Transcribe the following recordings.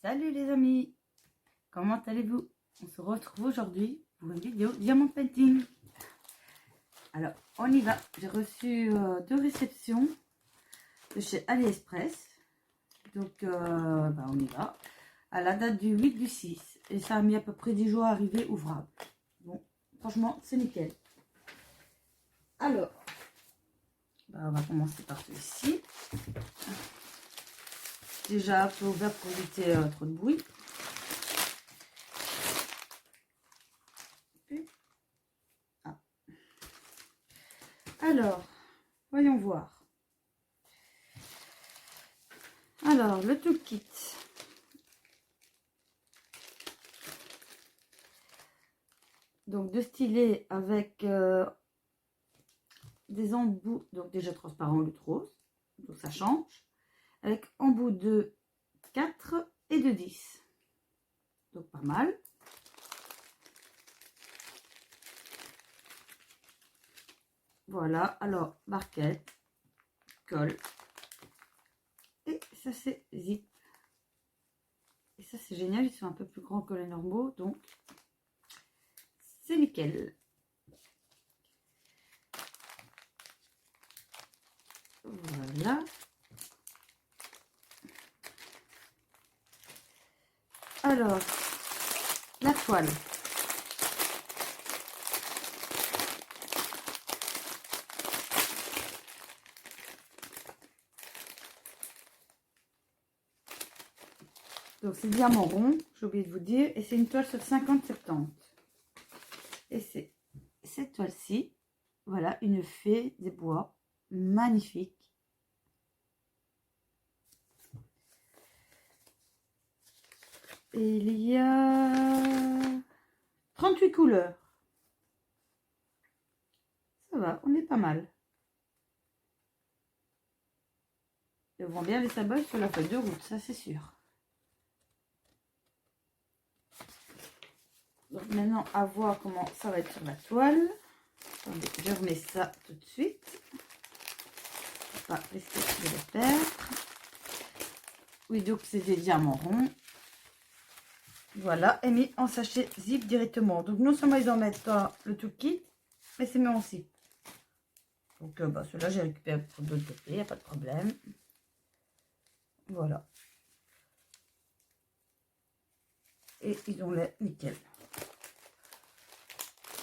Salut les amis, comment allez-vous? On se retrouve aujourd'hui pour une vidéo diamant painting. Alors on y va, j'ai reçu deux réceptions de chez AliExpress. Donc on y va à la date du 8 du 6 et ça a mis à peu près 10 jours à arriver ouvrable. Bon, franchement c'est nickel. Alors on va commencer par celui-ci. Déjà un peu ouvert pour éviter trop de bruit. Alors, voyons voir. Alors, le tout kit. Donc, de stylet avec des embouts, donc déjà transparent au lieu de rose. Donc, ça change. Avec embout de 4 et de 10. Donc, pas mal. Voilà, alors, barquette, colle. Et ça, c'est zip. Et ça, c'est génial, ils sont un peu plus grands que les normaux, donc c'est nickel. Voilà. Alors, la toile. Donc c'est diamant rond, j'ai oublié de vous dire, et c'est une toile sur 50-70. Et c'est cette toile-ci, voilà, une fée des bois, magnifique. Et il y a 38 couleurs. Ça va, on est pas mal. Ils vont bien les symboles sur la feuille de route, ça c'est sûr. Donc maintenant, à voir comment ça va être sur la toile. Attendez, je remets ça tout de suite. Pas risquer de le perdre. Oui, donc c'est des diamants ronds. Voilà, et mis en sachet zip directement. Donc non seulement ils en mettent dans le tout kit, mais c'est mis en zip. Donc ceux-là, j'ai récupéré pour d'autres côtés, il n'y a pas de problème. Voilà. Et ils ont l'air nickel.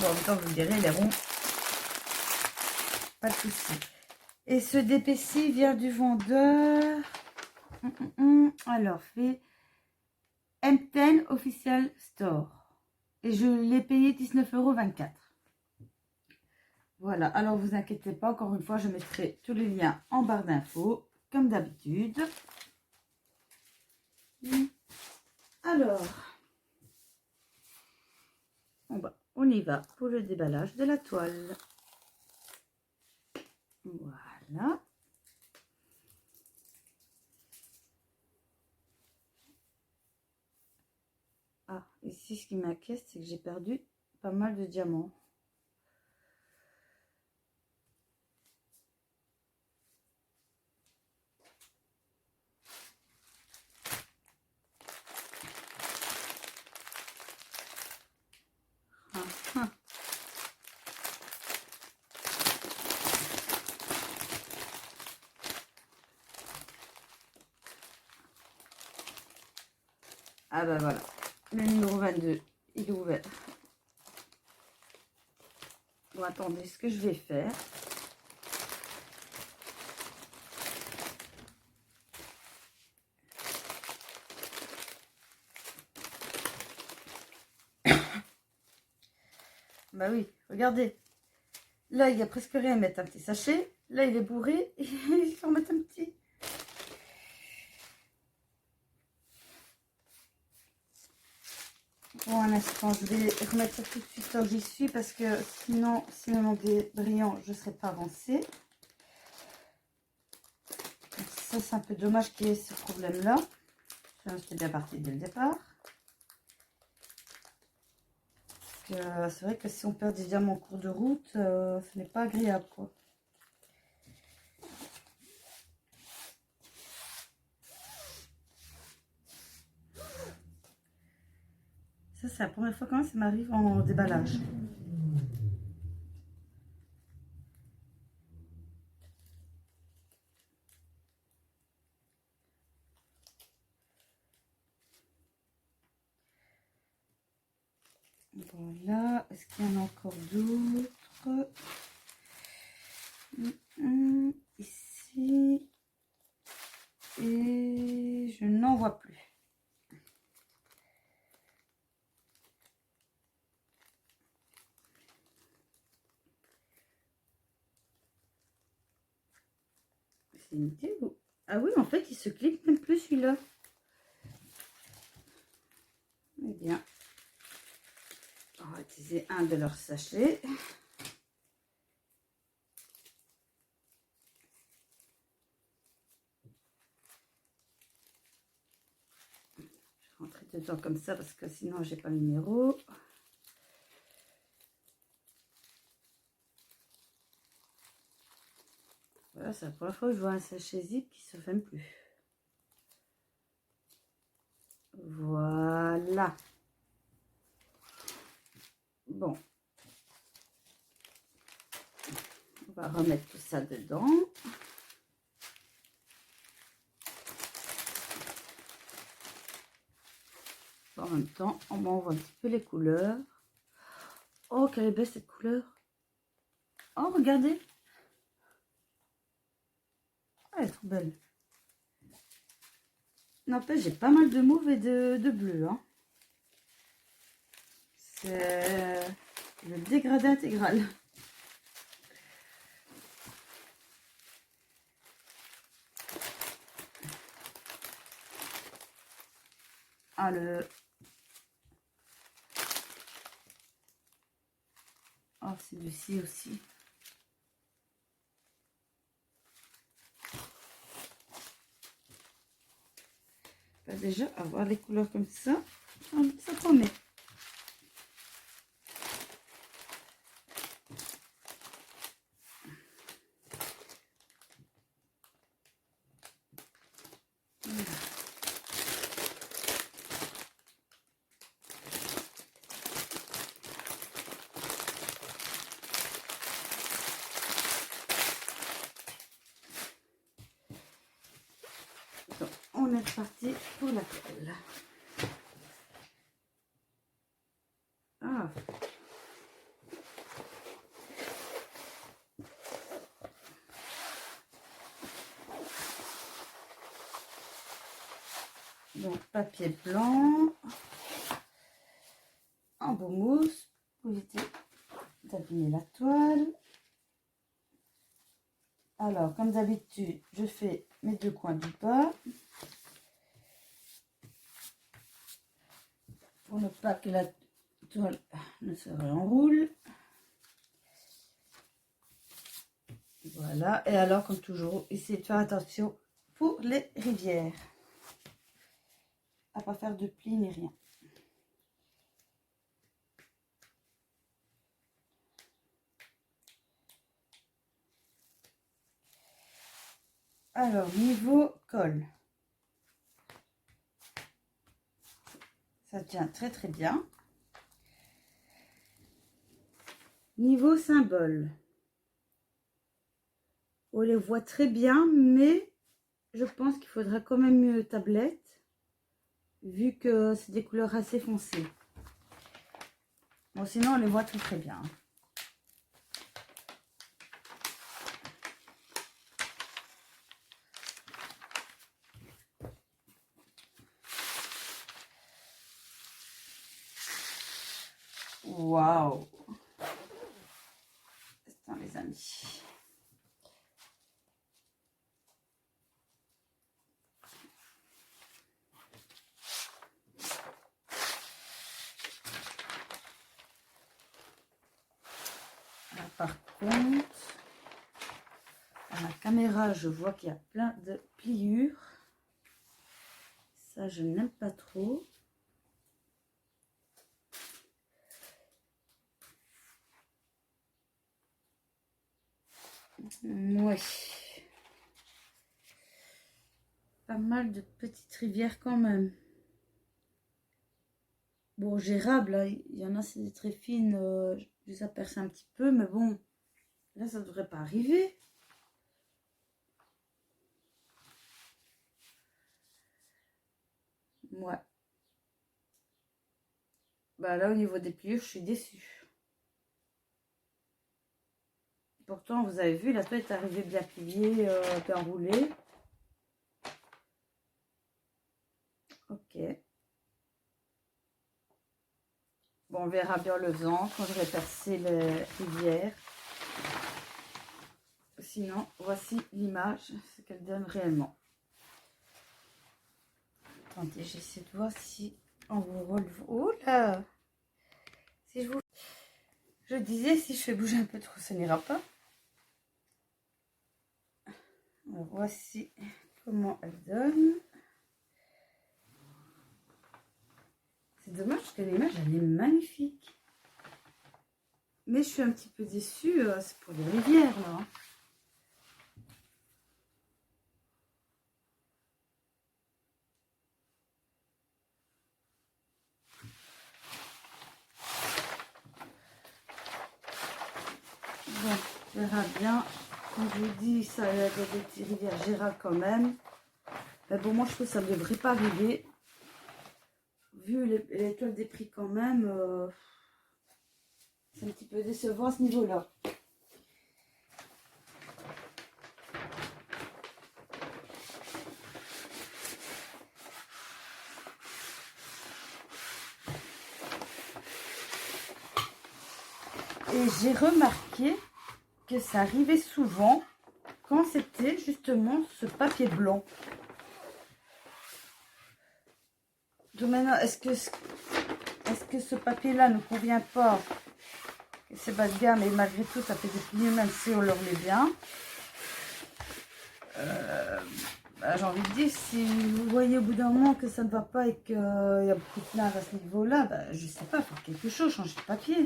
Bon, en même temps, vous me direz, les ronds, pas de souci. Et ce DP6 vient du vendeur. Alors, fait M10 Official Store. Et je l'ai payé 19,24 €. Voilà, alors vous inquiétez pas, encore une fois, je mettrai tous les liens en barre d'infos, comme d'habitude. Alors, on y va pour le déballage de la toile. Voilà. Ah, ici, ce qui m'inquiète, c'est que j'ai perdu pas mal de diamants. Ah ben voilà, le numéro 22, il est ouvert. Bon, attendez, ce que je vais faire, bah oui, regardez, là il y a presque rien à mettre un petit sachet, là il est bourré, et il faut en mettre un petit. Bon, un instant, je vais remettre ça tout de suite là où j'y suis parce que sinon, si on est brillant, je ne serais pas avancée. Ça, c'est un peu dommage qu'il y ait ce problème-là. C'était bien parti dès le départ. C'est vrai que si on perd des diamants en cours de route, ce n'est pas agréable, quoi. Ça, c'est la première fois quand même, ça m'arrive en déballage. Voilà. Est-ce qu'il y en a encore d'autres? Ici. Et je n'en vois plus. C'est une idée. Ah oui, en fait, il se clique même plus celui-là. Eh bien, on va utiliser un de leurs sachets. Je vais rentrer dedans comme ça parce que sinon, j'ai pas le numéro. Voilà, c'est la première fois que je vois un sachet zip qui se ferme plus. Voilà. Bon. On va remettre tout ça dedans. En même temps, on m'envoie un petit peu les couleurs. Oh, quelle est belle cette couleur. Oh, regardez. Ah, elle est trop belle. N'empêche, j'ai pas mal de mauve et de bleu. Hein. C'est le dégradé intégral. Ah, oh, c'est du ci aussi. Bah, déjà, avoir les couleurs comme ça promet. Donc, on est parti pour la toile. Ah. Donc, papier blanc. En beau mousse pour éviter d'abîmer la toile. Alors, comme d'habitude, je fais mes deux coins du bas. Pour ne pas que la toile ne se réenroule. Voilà. Et alors, comme toujours, essayez de faire attention pour les rivières. À pas faire de plis ni rien. Alors, niveau colle. Ça tient très très bien. Niveau symbole. On les voit très bien, mais je pense qu'il faudra quand même une tablette, vu que c'est des couleurs assez foncées. Bon, sinon on les voit très très bien. Waouh! Attends les amis. Là, par contre, à la caméra, je vois qu'il y a plein de pliures. Ça, je n'aime pas trop. Ouais. Pas mal de petites rivières quand même. Bon, gérable, là, il y en a, c'est très fines, je les aperçois un petit peu, mais bon, là, ça devrait pas arriver. Ouais. Bah là, au niveau des pliures, je suis déçue. Pourtant, vous avez vu, la toile est arrivée bien pliée, bien roulée. Ok. Bon, on verra bien le vent quand j'aurai percé les rivières. Sinon, voici l'image, ce qu'elle donne réellement. Attendez, j'essaie de voir si on vous relève. Oh là! Si je vous... Je disais, si je fais bouger un peu trop, ça n'ira pas. Alors, voici comment elle donne. C'est dommage parce que l'image, elle est magnifique. Mais je suis un petit peu déçue, c'est pour les rivières, là. Bon, on verra bien. Comme je vous dis, ça a des petites rivières gérables quand même. Mais bon, moi, je trouve que ça ne devrait pas arriver. Vu les toiles des prix quand même, c'est un petit peu décevant à ce niveau-là. Et j'ai remarqué que ça arrivait souvent quand c'était justement ce papier blanc. Donc maintenant, est-ce que ce papier-là ne convient pas? C'est bas de gamme et malgré tout, ça fait des plis, même si on le remet bien. Bah, j'ai envie de dire, si vous voyez au bout d'un moment que ça ne va pas et qu'il y a beaucoup de plâtre à ce niveau-là, bah, je sais pas, faire quelque chose, changer de papier.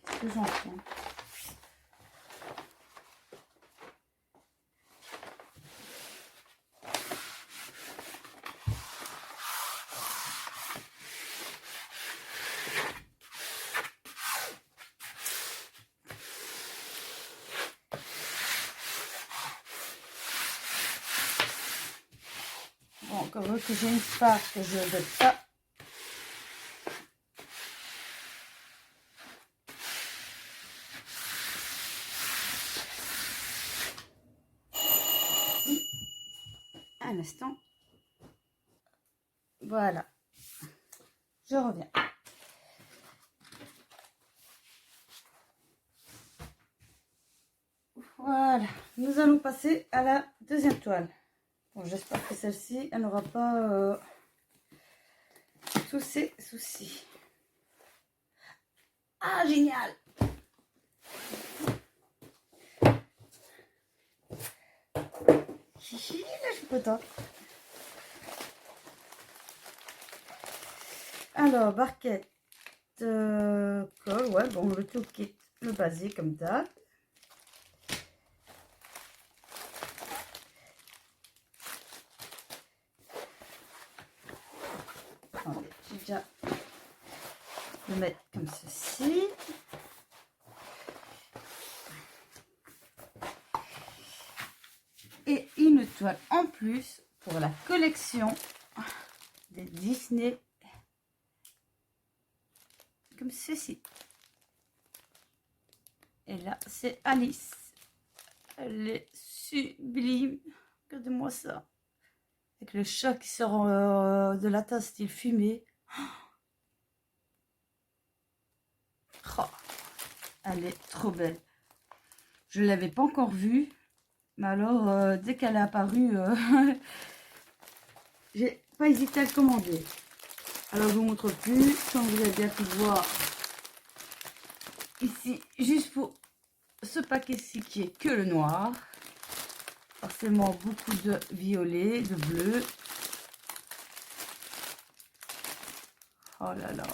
Qu'est-ce que j'en fais? Bon, comme vous que j'ai une part que je ne veux pas. Un instant. Voilà. Je reviens. Voilà. Nous allons passer à la deuxième toile. Bon, j'espère que celle-ci, elle n'aura pas tous ces soucis. Ah, génial! Chichi, là, je suis contente. Alors, barquette, colle, ouais, bon, le tout kit, le basique comme ça. Attendez, j'ai déjà le mettre comme ceci. Et une toile en plus pour la collection des Disney. Comme ceci. Et là, c'est Alice. Elle est sublime. Regardez-moi ça. Avec le chat qui sort de la tasse style fumée. Oh, elle est trop belle. Je ne l'avais pas encore vue. Mais alors, dès qu'elle est apparue, j'ai pas hésité à le commander. Alors, je vous montre plus. Comme vous avez bien pu voir ici, juste pour ce paquet-ci qui est que le noir. Forcément, beaucoup de violet, de bleu. Oh là là.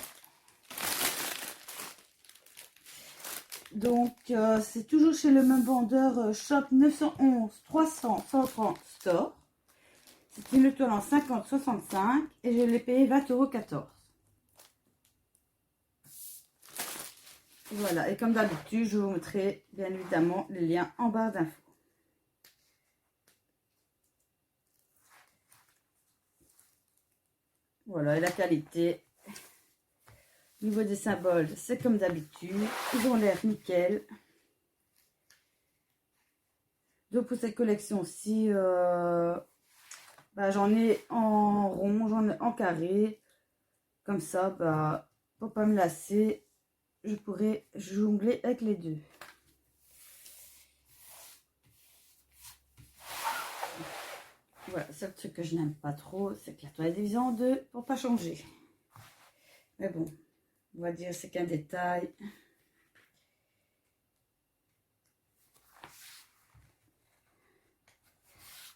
Donc, c'est toujours chez le même vendeur, Shop 911 300 130 Store. C'est une étoile en 50-65 et je l'ai payé 20,14 €. Voilà, et comme d'habitude, je vous mettrai bien évidemment les liens en barre d'infos. Voilà, et la qualité, au niveau des symboles, c'est comme d'habitude. Ils ont l'air nickel. Donc pour cette collection-ci, j'en ai en rond, j'en ai en carré. Comme ça, pour pas me lasser, je pourrais jongler avec les deux. Voilà, c'est le truc que je n'aime pas trop, c'est que la toile est divisée en deux pour pas changer. Mais bon, on va dire c'est qu'un détail.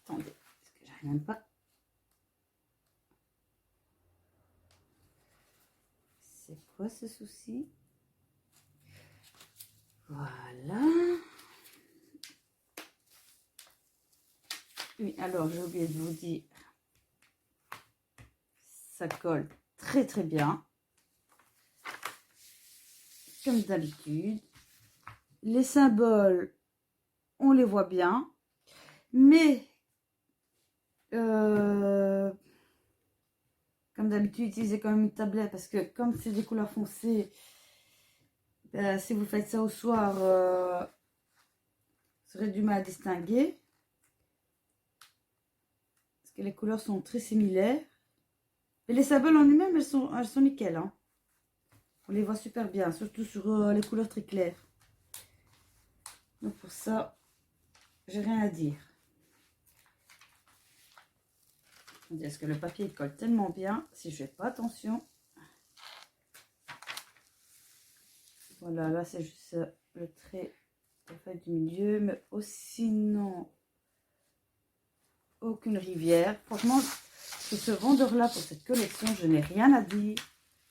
Attendez, parce que j'arrive même pas. C'est quoi ce souci? Voilà. Oui, alors j'ai oublié de vous dire, ça colle très très bien, comme d'habitude. Les symboles, on les voit bien, mais comme d'habitude, utilisez quand même une tablette parce que comme c'est des couleurs foncées, si vous faites ça au soir, vous aurez du mal à distinguer. Parce que les couleurs sont très similaires. Et les symboles en eux-mêmes, elles sont nickel. Hein. On les voit super bien, surtout sur les couleurs très claires. Donc pour ça, j'ai rien à dire. Est-ce que le papier il colle tellement bien, si je fais pas attention. Voilà, là c'est juste le trait de feuille du milieu, mais aussi non, aucune rivière. Franchement, sur ce vendeur-là, pour cette collection, je n'ai rien à dire.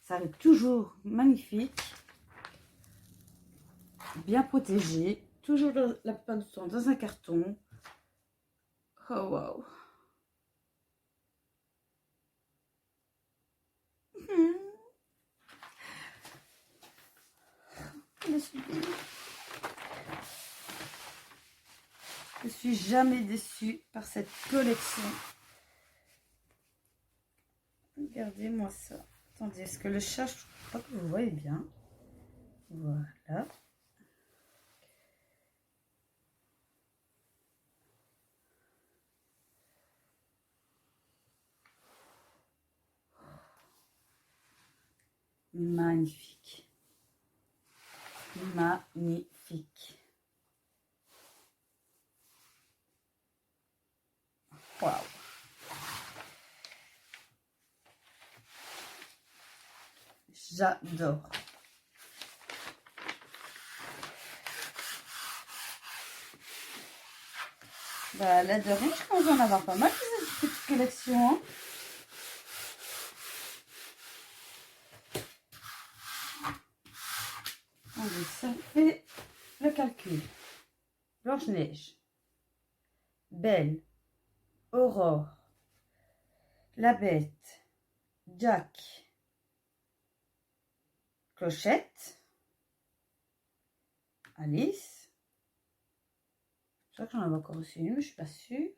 Ça arrive toujours magnifique, bien protégé, toujours la plupart du temps dans un carton. Oh waouh! Je suis jamais déçue par cette collection. Regardez-moi ça. Attendez, est-ce que le chat, je crois que vous voyez bien. Voilà. Magnifique. Magnifique. Waouh. J'adore. Là de rien, je pense en avoir pas mal cette petite collection. Hein. Allez, ça fait le calcul. Blanche-Neige, Belle, Aurore, La Bête, Jack, Clochette, Alice. Je crois que j'en avais encore reçu une, mais je suis pas sûre.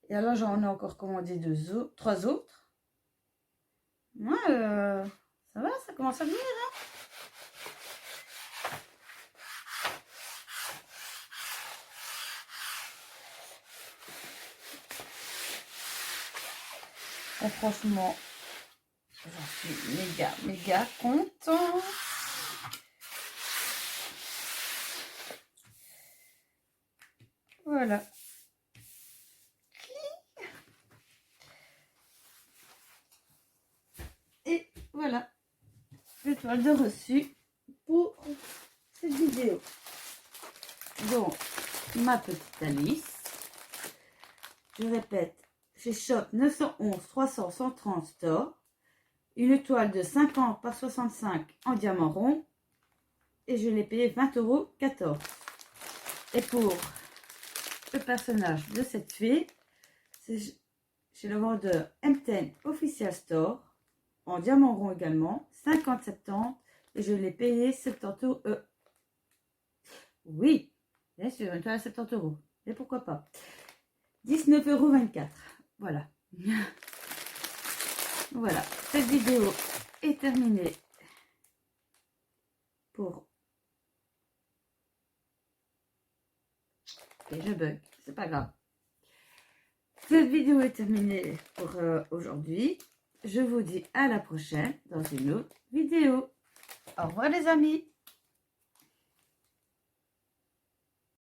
Et alors j'en ai encore commandé trois autres. Ouais, ça va, ça commence à venir. Hein. Et franchement, j'en suis méga content. Voilà. Et voilà, l'étoile de reçu pour cette vidéo. Donc, ma petite Alice. Je répète, chez Shop 911 300 130 Store. Une étoile de 50 par 65 en diamant rond. et je l'ai payé 20,14 €. Et pour le personnage de cette fée, c'est chez le vendeur M10 Official Store, en diamant rond également, 50,70 et je l'ai payé 70 €. Oui, bien sûr, une toile à 70 €. Et pourquoi pas 19,24 €. Voilà. Voilà, cette vidéo est terminée pour... Et je bug, c'est pas grave. Cette vidéo est terminée pour aujourd'hui. Je vous dis à la prochaine dans une autre vidéo. Au revoir les amis.